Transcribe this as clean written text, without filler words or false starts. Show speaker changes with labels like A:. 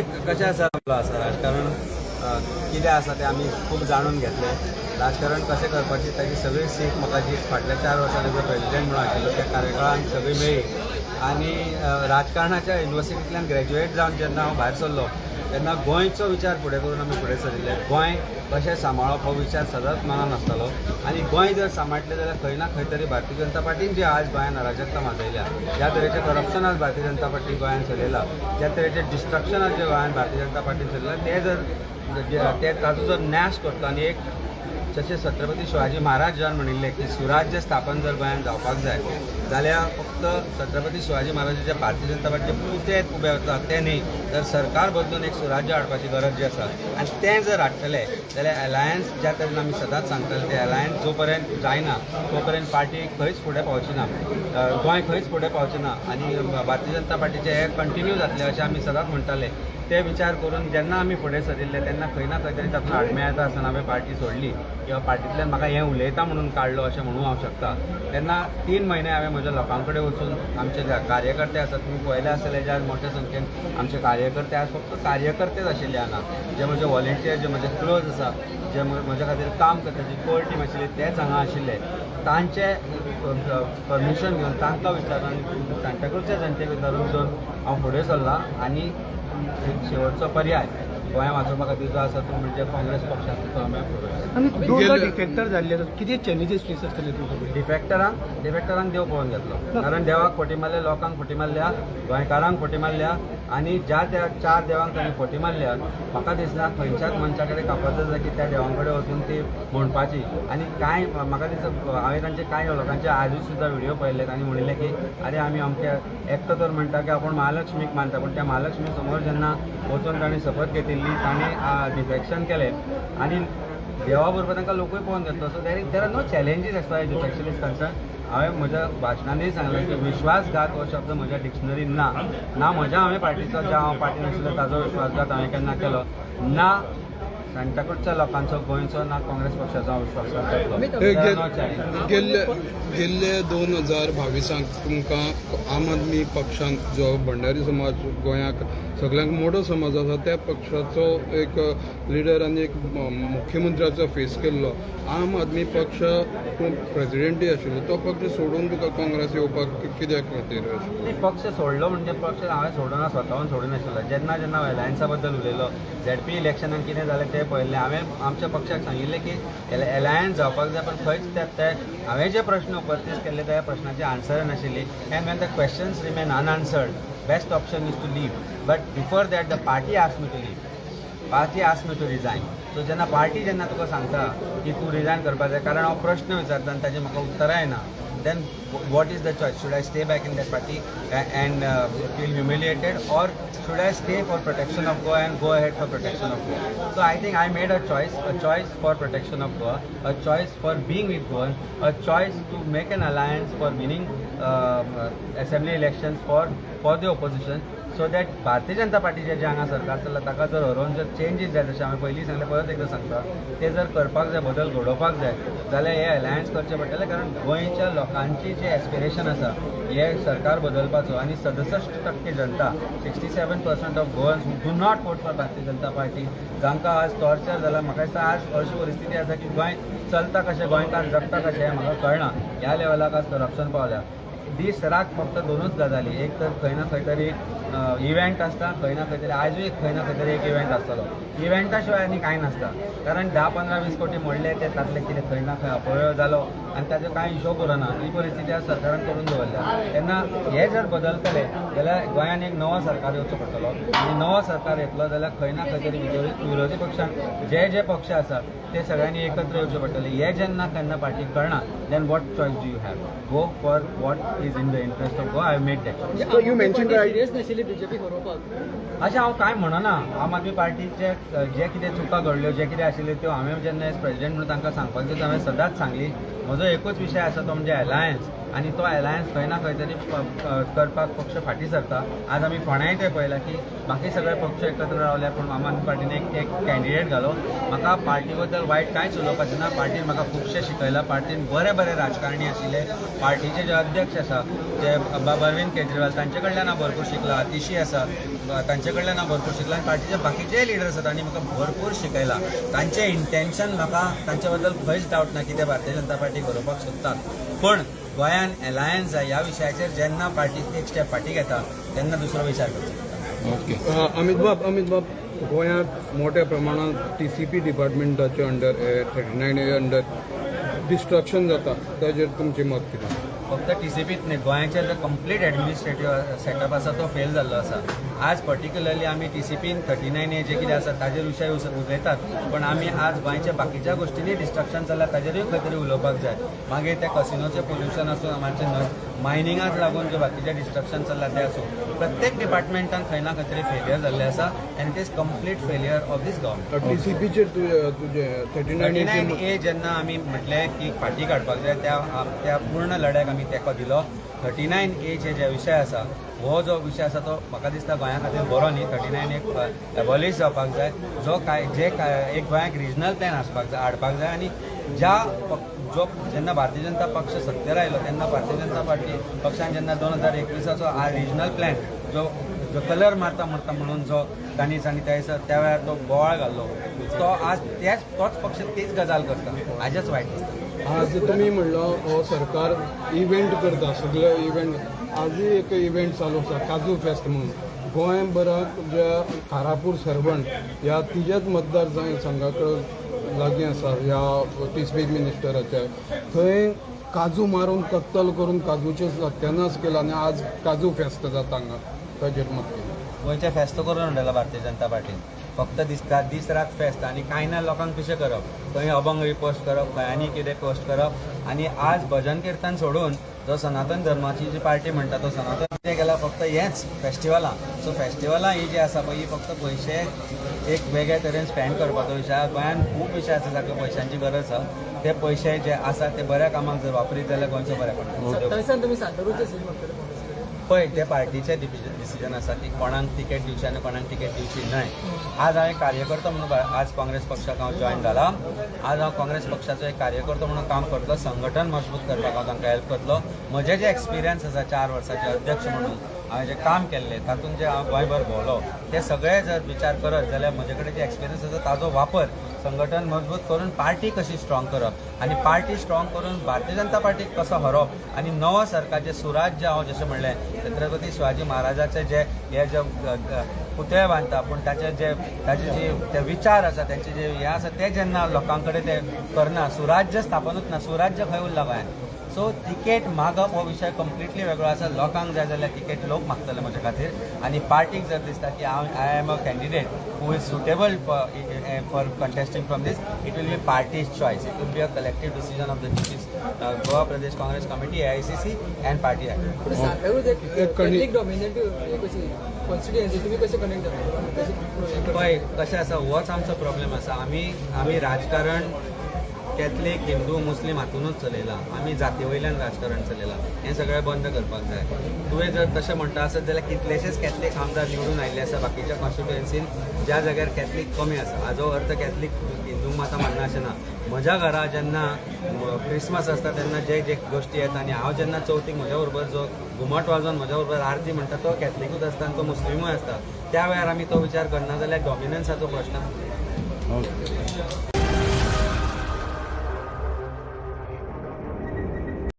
A: पळय कशें आसा राजकारण कितें आसा तें आमी खूब जाणून घेतलें. राजकारण कशें करपाची ताची सगळी सीख म्हाका जी फाटल्या 4 वर्सांनी जो प्रेसिडेंट म्हणून आशिल्लो त्या कार्यकाळान सगळी मेळ्ळी. आनी राजकारणाच्या युनिवर्सिटींतल्यान ग्रॅज्युएट जावन जेन्ना हांव भायर सरलो तेन्ना गोंयचो विचार फुडें करून आमी फुडें सरिल्ले. गोंय कशें सांबाळप हो विचार सदांच मनान आसतालो आनी गोंय जर सांबाळटलें जाल्यार खंय ना खंय तरी भारतीय जनता पार्टीन जे आज गोंयांत अराजकता माजयल्या, ज्या तरेचें करप्शन आज भारतीय जनता पार्टी गोंयांत चलयला, ज्या तरेचें डिस्ट्रक्शन आज जे गोंयांत भारतीय जनता पार्टीन चलयलां तें जर ताचो जर नाश करतलो आनी एक जशें छत्रपती शिवाजी महाराज जावन म्हणिल्लें की सुराज्य स्थापन जर गोंयांत जावपाक जाय जाल्यार फक्त छत्रपती शिवाजी महाराजाच्या भारतीय जनता पार्टीचे पुते उबे उरतात ते न्ही, तर सरकार बदलून एक सुराज्य हाडपाची गरज जी आसा आनी तें जर हाडटले जाल्यार अलायन्स ज्या तरेन आमी सदांच सांगताले ते अलायन्स जो पर्यंत जायना तो पर्यंत पार्टी खंयच फुडें पावची ना, गोंय खंयच फुडें पावचें ना आनी भारतीय जनता पार्टीचे हे कंटिन्यू जातले अशें आमी सदांच म्हणटाले. ते विचार करून जेन्ना आमी फुडें सरिल्ले तेन्ना खंय ना खंय तरी तातूंत आडमें येता आसतना हांवें पार्टी सोडली किंवा पार्टींतल्यान म्हाका हें उलयता म्हणून काडलो अशें म्हणूं हांव शकता. तेन्ना 3 म्हयने हांवें म्हज्या लोकां कडेन वचून आमचे कार्यकर्ते आसात तुमी पळयले आसतले जे आज मोठ्या संख्येन आमचे कार्यकर्ते आज फक्त कार्यकर्तेच आशिल्ले हांगा, जे म्हजे व्हॉलेंटियर जे म्हजे क्लोज आसा जे म्हजे खातीर काम करता जी कोर टीम आशिल्ली तेच हांगा आशिल्ले. तांचे परमिशन घेवन तांकां विचारून सांताक्रूजच्या जनतेक विचारून घेवन हांव फुडें सरला आनी एक शेवटचो पर्याय गोंया वाचोवपा खातीर जो आसा तो म्हणजे काँग्रेस पक्षाचो तो आमी फुडें.
B: आनी दोन डिफेक्टर जाल्ले कितें चॅलेंजीस फेस आसतले तुमचे?
A: डिफेक्टरांक देव पळोवन घेतलो, कारण देवाक फोटी मारल्या, लोकांक फोटी मारल्या, गोंयकारांक फोटी मारल्या आनी ज्या त्या 4 देवांक तांणी फोटी मारल्या म्हाका दिसना खंयच्याच मनशा कडेन कापात जाय की त्या देवां कडेन वचून ती म्हणपाची. आनी कांय म्हाका दिसता हांवें तांचे कांय लोकांचे आजूच सुद्दां व्हिडियो पळयले तांणी म्हणिल्लें की अरे आमी अमके एकटो तर म्हणटा की आपूण महालक्ष्मीक मानता पूण त्या महालक्ष्मी समोर जेन्ना वचून तांणी शपथ घेतिल्ली तांणी डिफेक्शन केलें आनी देवा बरोबर तांकां लोकूय पळोवन घेतलो. So there are no challenges as far as defection is concern. हांवें म्हज्या भाशणांनी सांगलें की विश्वासघात हो शब्द म्हज्या डिक्शनरीन ना म्हज्या हांवें पार्टीचो ज्या हांव पार्टीन आशिल्लो ताचो विश्वासघात हांवें केन्ना केलो ना, सांताक्रूजच्या लोकांचो गोंयचो ना काँग्रेस पक्षाचो हांव विश्वासघात करतलो.
C: गेल्ले 2022 तुमकां आम आदमी पक्षान जो भंडारी समाज गोंयाक सगळ्यांक मोठो समाज आसा त्या पक्षाचो एक लिडर आनी एक मुख्यमंत्र्याचो फेस केल्लो. आम आदमी पक्ष प्रेसिडेंटूय आशिल्लो तो पक्ष सोडून तुका काँग्रेस येवपाक कित्याक खातीर आशिल्लो?
A: पक्ष सोडलो म्हणजे पक्ष हांवें सोडूना, स्वताहून सोडून आशिल्लो. जेन्ना जेन्ना अलायन्सा बद्दल उलयलो झेडपी इलेक्शनान कितें जालें तें पळयल्लें हांवें आमच्या पक्षाक सांगिल्लें की अलायन्स जावपाक जाय पण खंयच ते हांवें जे प्रश्न उपस्थित केल्ले त्या प्रश्नाची आन्सर नाशिल्ली and when the questions remain unanswered best option is to leave. But before that the party asked me to leave, party asked me to resign. So जेन्ना पार्टी जेन्ना तुका सांगता की तूं रिजायन करपाक जाय कारण हांव प्रश्न विचारता आनी ताजे म्हाका उत्तरां येना, then what is the choice? Should I stay back in that party and feel humiliated, or should I stay for protection of Goa and go ahead for protection of Goa? So I think I made a choice for protection of Goa, a choice for being with Goa, a choice to make an alliance for winning assembly elections for the opposition, so that Bharatiya Janata पार्टीचे जे हांगा सरकार चल्ला ताका जर हरोवन जर changes जाय जशें हांवें पयलीं सांगलें परत एकदां सांगता ते जर करपाक जाय बदल घडोवपाक जाय जाल्यार हे अलायन्स करचें पडटलें. कारण गोंयच्या लोकांची जे एस्पिरेशन आसा हे सरकार बदलपाचो आनी 67% जनता 67% of Goans do not vote for Bharatiya Janata party जांकां आज टॉर्चर जाला. म्हाका दिसता आज अशी परिस्थिती आसा की गोंय चलता कशें गोंयकार जगता कशें हें म्हाका कळना. ह्या लेवलाक आज करप्शन पावल्या. दीस रात फक्त 2च गजाली, एक तर खंय ना खंय तरी इव्हेंट आसता, खंय ना खंय तरी आजूय खंय ना खंय तरी एक इव्हेंट आसतलो. इव्हेंटा शिवाय आनी कांय नासता कारण 10-15-20 कोटी मोडले ते तातले कितें खंय ना खंय अपव्यय जालो आनी ताजो कांय हिशोब उरना. ही परिस्थिती आज सरकारान करून दवरल्या. तेन्ना हे जर बदलतले जाल्यार गोंयांत एक नवो सरकार येवचो पडटलो आनी नवो सरकार येतलो जाल्यार खंय ना खंय तरी विरोधी पक्षान जे पक्ष आसा ते सगळ्यांनी एकत्र येवचे पडटले. हे जेन्ना केन्ना पार्टीक कळना then what choice do you have? Go for what is in the interest of Goa. I have made that.
B: You mention serious नाशिल्ली बीजेपी हरोवपाक
A: अशें हांव कांय म्हणना. आम आदमी पार्टीचे जे कितें चुका घडल्यो जे कितें आशिल्ल्यो त्यो हांवें जेन्ना एज प्रेसिडेंट म्हणून तांकां सांगपाक जाय हांवें सदांच सांगली. म्हजो एकूच विशय आसा तो म्हणजे अलायन्स आनी तो अलायन्स खंय ना खंय तरी करपाक पक्ष फाटीं सरता. आज आमी फोंड्याय तें पळयलां की बाकी सगळे पक्ष एकत्र रावले पूण आम आदमी पार्टीन एक कॅन्डिडेट घालो. म्हाका पार्टी बद्दल वायट कांयच उलोवपाचें ना. पार्टीन म्हाका खुबशें शिकयलां. पार्टीन बरे राजकारणी आशिल्ले, पार्टीचे जे अध्यक्ष आशिल्ले आसा ते अरविंद केजरीवाल तांचे कडल्यान हांव भरपूर शिकला, आतिशी आसा तांचे कडल्यान हांव भरपूर शिकला आनी पार्टीचे बाकीचे लिडर्स आसा तांणी म्हाका भरपूर शिकयला. तांचे इंटेन्शन म्हाका तांचे बद्दल खंयच डावट ना की ते भारतीय जनता पार्टी बरोवपाक सोदतात. पण गोंयान एलायन्स ह्या विशयाचेर जेन्ना पार्टी एक स्टेप फाटीं घेता तेन्ना दुसरो विचार करता.
C: ओके अमित बाब गोंयांत मोठ्या प्रमाणात TCP डिपार्टमेंटाच्या अंडर 39A अंडर डिस्ट्रक्शन जाता, ताजेर तुमचें मत कितें?
A: फक्त TCPच न्ही, गोंयाचे जो कंप्लीट एडमिनिस्ट्रेटीव सेटअप आसा तो फेल जाल्लो आसा. आज पर्टिक्युलरली आमी TCPन 39A जे कितें आसा ताजे विशय उलयतात, पण आमी आज गोंयच्या बाकीच्या गोष्टींनी डिस्ट्रक्शन जाल्यार ताजेरूय खंय तरी उलोवपाक जाय. मागीर ते कसिनोचें पोल्युशन आसूं, आमचे मायनिंगाक लागून जे बाकीचे डिस्ट्रक्शन चल्ला ते आसूं, प्रत्येक डिपार्टमेंटान खंय ना खंय तरी फेलियर जाल्लें आसा and it is complete failure of this government.
C: TCPचेर तुजे 39A
A: जेन्ना आमी म्हटलें की फाटीं काडपाक जाय त्या पूर्ण लढ्याक आमी तेंको दिलो. 39A जे विशय आसा हो जो विशय आसा तो म्हाका दिसता गोंया खातीर बरो न्ही. 39A एबॉलिश जावपाक जाय. एक गोंयाक रिजनल प्लॅन हाडपाक जाय आनी जेन्ना भारतीय जनता पक्ष सत्तेर आयलो तेन्ना भारतीय जनता पक्षान जेन्ना 2021चो रिजनल प्लॅन जो कलर मारता म्हणून जो तांणी त्या वेळार तो बोवाळ घाल्लो तो आज तोच पक्ष तीच गजाल करता. हाजेच वायट दिसता.
C: आज तुम्ही म्हणलो हो सरकार इव्हेंट करता, सगळे इव्हेंट. आजूय एक इव्हेंट चालू आसा काजू फेस्ट म्हणून. गोंयभराक ज्या खारापूर सरवण ह्या तिजेच मतदारसंघा कडेन लागीं आसा ह्या TCP मिनिस्टराच्या, थंय काजू मारून कत्तल करून काजूचे सत्यानाश केला आनी आज काजू फेस्त जाता हांगा. ताजेर मत
A: गोंयचे फेस्त करून उडयला भारतीय जनता पार्टीन. फक्त दीस रात फेस्त आनी कांय ना लोकांक पिशें करप, खंय अभंगरी पोस्ट करप, खंय आनी कितें पोस्ट करप. आनी आज भजन किर्तन सोडून जो सनातन धर्माची जी पार्टी म्हणटा तो सनातन कितें केला फक्त हेंच फेस्टिवलां. सो फेस्टिवलां ही जी आसा पळय ही फक्त पयशे एक वेगळे तरेन स्पेंड करपाचो विशय. गोंयांत खूब विशय आसा जाका पयशांची गरज आसा. ते पयशे जे आसा ते बऱ्या कामाक जर वापरीत जाल्यार गोंयचो बऱ्या पडटा. पळय ते पार्टीचे डिसिजन आसा की कोणाक तिकेट दिवची आनी कोणाक तिकेट दिवची न्हय. आज हांव एक कार्यकर्तो म्हणून आज काँग्रेस पक्षाक हांव जॉयन जाला. आज हांव काँग्रेस पक्षाचो एक कार्यकर्तो म्हणून काम करतलो. संघटन मजबूत करपाक हांव तांकां हेल्प करतलो. म्हजे जे एक्सपिरियन्स आसा 4 वर्साचे अध्यक्ष म्हणून हांवें जें काम केल्लें तातूंत जे हांव गोंयभर भोंवलो ते सगळे जर विचार करत जाल्यार म्हजे कडेन जे एक्सपिरियन्स आसा ताजो वापर संघटन मजबूत करून पार्टी कशी स्ट्रॉंग करप आनी पार्टी स्ट्रॉंग करून भारतीय जनता पार्टीक कसो हरोप आनी नवो सरकारचें सुराज्य हांव जशें म्हणलें छत्रपती शिवाजी महाराजाचे हे जे पुतळे बांदता पूण ताचे जे विचार आसा तांचे जे हे आसा ते जेन्ना लोकां कडेन ते करना, सुराज्य स्थापनूच ना, सुराज्य खंय उरला गोंयांत. सो तिकेट मागप हो विशय कंप्लिटली वेगळो आसा. लोकांक जाय जाल्यार तिकेट लोक मागतले म्हजे खातीर आनी पार्टीक जर दिसता की I am a candidate who is suitable for contesting from this, it will be party's choice. It will be a collective decision of the Goa Pradesh Congress committee, AICC and party act. पळय कशें आसा होच आमचो प्रॉब्लेम आसा. आमी राजकारण कॅथलीक हिंदू मुस्लीम हातूनच चलयला. आमी जाती वयल्यान राजकारण चलयलां. हें सगळें बंद करपाक जाय. तुवें जर तशें म्हणटा आसत जाल्यार कितलेशेच कॅथलीक आमदार निवडून आयिल्ले आसा बाकीच्या कॉन्स्टिट्युएन्सीन ज्या जाग्यार कॅथलीक कमी आसा. हाजो अर्थ कॅथलीक हिंदूंक माता म्हणना अशें ना. म्हज्या घरा जेन्ना क्रिसमस आसता तेन्ना जे गोश्टी येता आनी हांव जेन्ना चवथीक म्हज्या बरोबर जो घुमट वाजोवन म्हज्या बरोबर आरती म्हणटा तो कॅथलीकूच आसता आनी तो मुस्लिमूय आसता. त्या वेळार आमी तो विचार करना जाल्यार डॉमिनन्साचो प्रश्न.